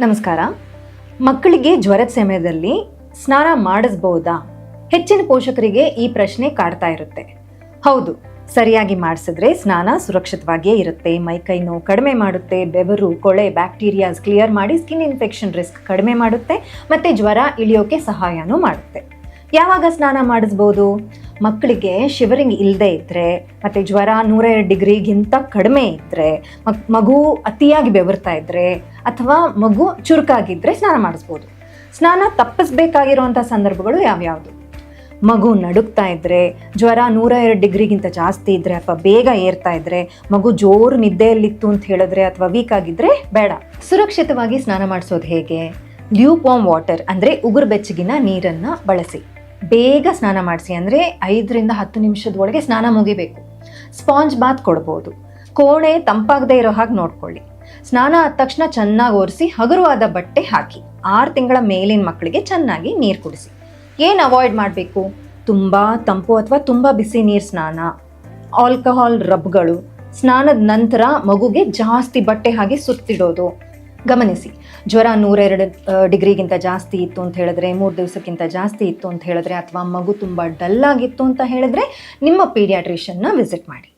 ನಮಸ್ಕಾರ. ಮಕ್ಕಳಿಗೆ ಜ್ವರದ ಸಮಯದಲ್ಲಿ ಸ್ನಾನ ಮಾಡಿಸ್ಬೋದಾ? ಹೆಚ್ಚಿನ ಪೋಷಕರಿಗೆ ಈ ಪ್ರಶ್ನೆ ಕಾಡ್ತಾ ಇರುತ್ತೆ. ಹೌದು, ಸರಿಯಾಗಿ ಮಾಡಿಸಿದ್ರೆ ಸ್ನಾನ ಸುರಕ್ಷಿತವಾಗಿಯೇ ಇರುತ್ತೆ. ಮೈಕೈ ನೋವು ಕಡಿಮೆ ಮಾಡುತ್ತೆ, ಬೆವರು, ಕೊಳೆ, ಬ್ಯಾಕ್ಟೀರಿಯಾಸ್ ಕ್ಲಿಯರ್ ಮಾಡಿ ಸ್ಕಿನ್ ಇನ್ಫೆಕ್ಷನ್ ರಿಸ್ಕ್ ಕಡಿಮೆ ಮಾಡುತ್ತೆ, ಮತ್ತು ಜ್ವರ ಇಳಿಯೋಕೆ ಸಹಾಯನೂ ಮಾಡುತ್ತೆ. ಯಾವಾಗ ಸ್ನಾನ ಮಾಡಿಸ್ಬೋದು? ಮಕ್ಕಳಿಗೆ ಶಿವರಿಂಗ್ ಇಲ್ಲದೆ ಇದ್ದರೆ ಮತ್ತು ಜ್ವರ 102 ಡಿಗ್ರಿಗಿಂತ ಕಡಿಮೆ ಇದ್ದರೆ, ಮಗು ಅತಿಯಾಗಿ ಬೆವರ್ತಾ ಇದ್ದರೆ ಅಥವಾ ಮಗು ಚುರುಕಾಗಿದ್ದರೆ ಸ್ನಾನ ಮಾಡಿಸ್ಬೋದು. ಸ್ನಾನ ತಪ್ಪಿಸ್ಬೇಕಾಗಿರುವಂಥ ಸಂದರ್ಭಗಳು ಯಾವ್ಯಾವುದು? ಮಗು ನಡುಗ್ತಾ ಇದ್ದರೆ, ಜ್ವರ 102 ಡಿಗ್ರಿಗಿಂತ ಜಾಸ್ತಿ ಇದ್ದರೆ ಅಥವಾ ಬೇಗ ಏರ್ತಾ ಇದ್ದರೆ, ಮಗು ಜೋರು ನಿದ್ದೆಯಲ್ಲಿತ್ತು ಅಂತ ಹೇಳಿದ್ರೆ ಅಥವಾ ವೀಕ್ ಆಗಿದ್ದರೆ ಬೇಡ. ಸುರಕ್ಷಿತವಾಗಿ ಸ್ನಾನ ಮಾಡಿಸೋದು ಹೇಗೆ? ಲ್ಯೂಕ್ ವಾರ್ಮ್ ವಾಟರ್ ಅಂದರೆ ಉಗುರು ಬೆಚ್ಚಗಿನ ನೀರನ್ನು ಬಳಸಿ. ಬೇಗ ಸ್ನಾನ ಮಾಡಿಸಿ, ಅಂದರೆ 5 ರಿಂದ 10 ನಿಮಿಷದ ಒಳಗೆ ಸ್ನಾನ ಮುಗಿಬೇಕು. ಸ್ಪಾಂಜ್ ಬಾತ್ ಕೊಡ್ಬೋದು. ಕೋಣೆ ತಂಪಾಗದೇ ಇರೋ ಹಾಗೆ ನೋಡ್ಕೊಳ್ಳಿ. ಸ್ನಾನ ಆದ ತಕ್ಷಣ ಚೆನ್ನಾಗಿ ಒರೆಸಿ ಹಗುರವಾದ ಬಟ್ಟೆ ಹಾಕಿ. 6 ತಿಂಗಳ ಮೇಲಿನ ಮಕ್ಕಳಿಗೆ ಚೆನ್ನಾಗಿ ನೀರು ಕುಡಿಸಿ. ಏನು ಅವಾಯ್ಡ್ ಮಾಡಬೇಕು? ತುಂಬ ತಂಪು ಅಥವಾ ತುಂಬ ಬಿಸಿ ನೀರು ಸ್ನಾನ, ಆಲ್ಕಹಾಲ್ ರಬ್ಗಳು, ಸ್ನಾನದ ನಂತರ ಮಗುಗೆ ಜಾಸ್ತಿ ಬಟ್ಟೆ ಹಾಗೆ ಸುತ್ತಿಡೋದು. ಗಮನಿಸಿ, ಜ್ವರ 102 ಡಿಗ್ರಿಗಿಂತ ಜಾಸ್ತಿ ಇತ್ತು ಅಂತ ಹೇಳಿದ್ರೆ, 3 ದಿವಸಕ್ಕಿಂತ ಜಾಸ್ತಿ ಇತ್ತು ಅಂತ ಹೇಳಿದ್ರೆ, ಅಥವಾ ಮಗು ತುಂಬ ಡಲ್ ಆಗಿತ್ತು ಅಂತ ಹೇಳಿದ್ರೆ ನಿಮ್ಮ ಪೀಡಿಯಾಟ್ರಿಷಿಯನ್ನ ವಿಸಿಟ್ ಮಾಡಿ.